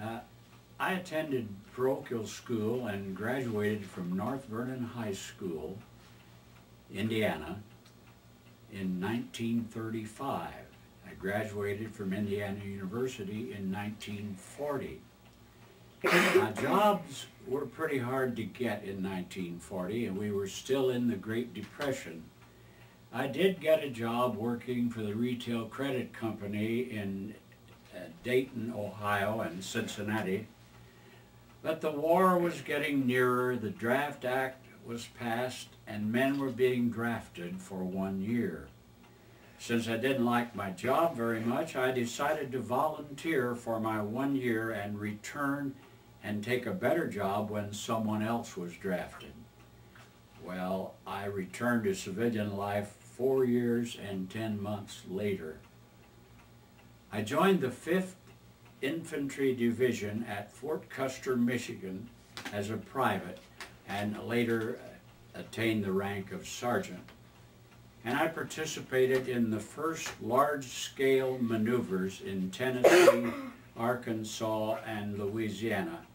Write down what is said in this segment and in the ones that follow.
Uh, I attended parochial school and graduated from North Vernon High School, Indiana, in 1935. I graduated from Indiana University in 1940. Now, jobs were pretty hard to get in 1940, and we were still in the Great Depression. I did get a job working for the Retail Credit Company in Dayton, Ohio, and Cincinnati. But the war was getting nearer, the Draft Act was passed, and men were being drafted for 1 year. Since I didn't like my job very much, I decided to volunteer for my 1 year and return and take a better job when someone else was drafted. Well, I returned to civilian life 4 years and 10 months later. I joined the 5th Infantry Division at Fort Custer, Michigan as a private and later attained the rank of sergeant. And I participated in the first large-scale maneuvers in Tennessee, Arkansas, and Louisiana.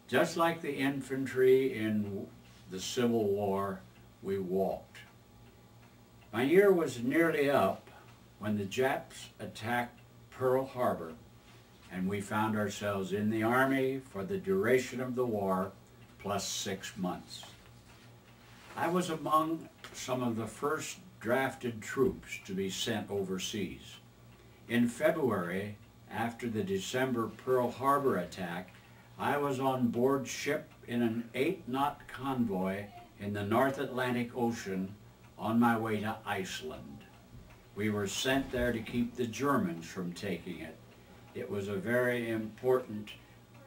Just like the infantry in the Civil War, we walked. My year was nearly up when the Japs attacked Pearl Harbor, and we found ourselves in the Army for the duration of the war, plus 6 months. I was among some of the first drafted troops to be sent overseas. In February, after the December Pearl Harbor attack, I was on board ship in an 8-knot convoy in the North Atlantic Ocean on my way to Iceland. We were sent there to keep the Germans from taking it. It was a very important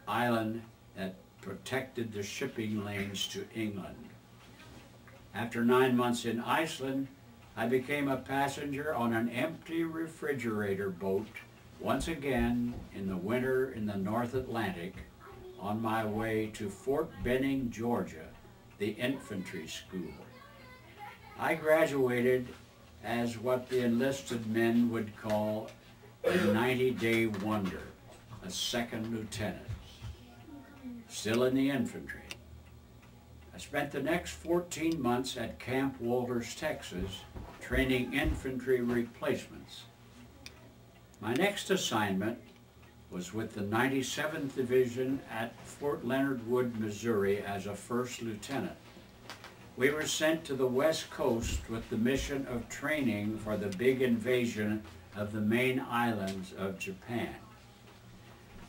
island that protected the shipping lanes to England. After 9 months in Iceland, I became a passenger on an empty refrigerator boat, once again in the winter in the North Atlantic, on my way to Fort Benning, Georgia, the infantry school. I graduated as what the enlisted men would call a 90-day wonder, a second lieutenant, still in the infantry. I spent the next 14 months at Camp Walters, Texas, training infantry replacements. My next assignment was with the 97th Division at Fort Leonard Wood, Missouri as a first lieutenant. We were sent to the West Coast with the mission of training for the big invasion of the main islands of Japan.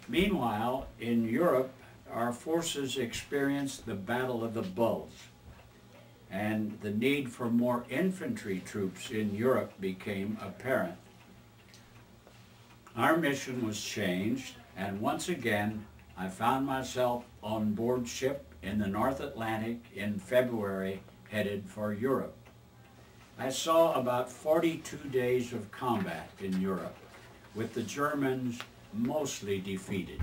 Meanwhile, in Europe, our forces experienced the Battle of the Bulge, and the need for more infantry troops in Europe became apparent. Our mission was changed, and once again, I found myself on board ship in the North Atlantic in February, headed for Europe. I saw about 42 days of combat in Europe, with the Germans mostly defeated.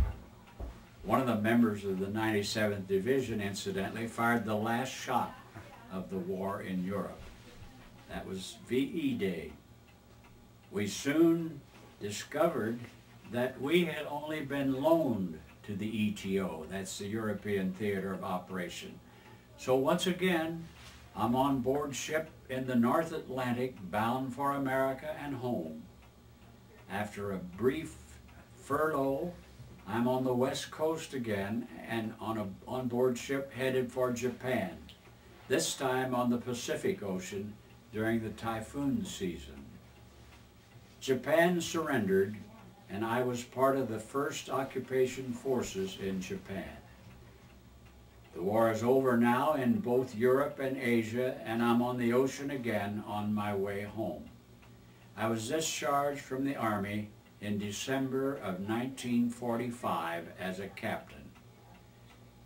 One of the members of the 97th Division, incidentally, fired the last shot of the war in Europe. That was VE Day. We soon discovered that we had only been loaned to the ETO, that's the European Theater of Operation. So once again, I'm on board ship in the North Atlantic, bound for America and home. After a brief furlough, I'm on the West Coast again and on board ship headed for Japan, this time on the Pacific Ocean during the typhoon season. Japan surrendered, and I was part of the 1st Occupation Forces in Japan. The war is over now in both Europe and Asia, and I'm on the ocean again on my way home. I was discharged from the Army in December of 1945 as a captain.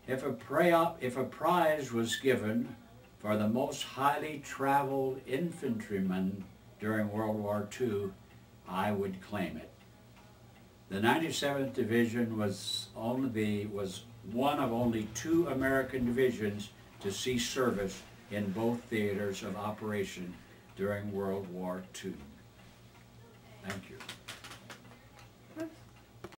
If a prize was given for the most highly traveled infantryman during World War II, I would claim it. The 97th Division was one of only 2 American divisions to see service in both theaters of operation during World War II. Thank you.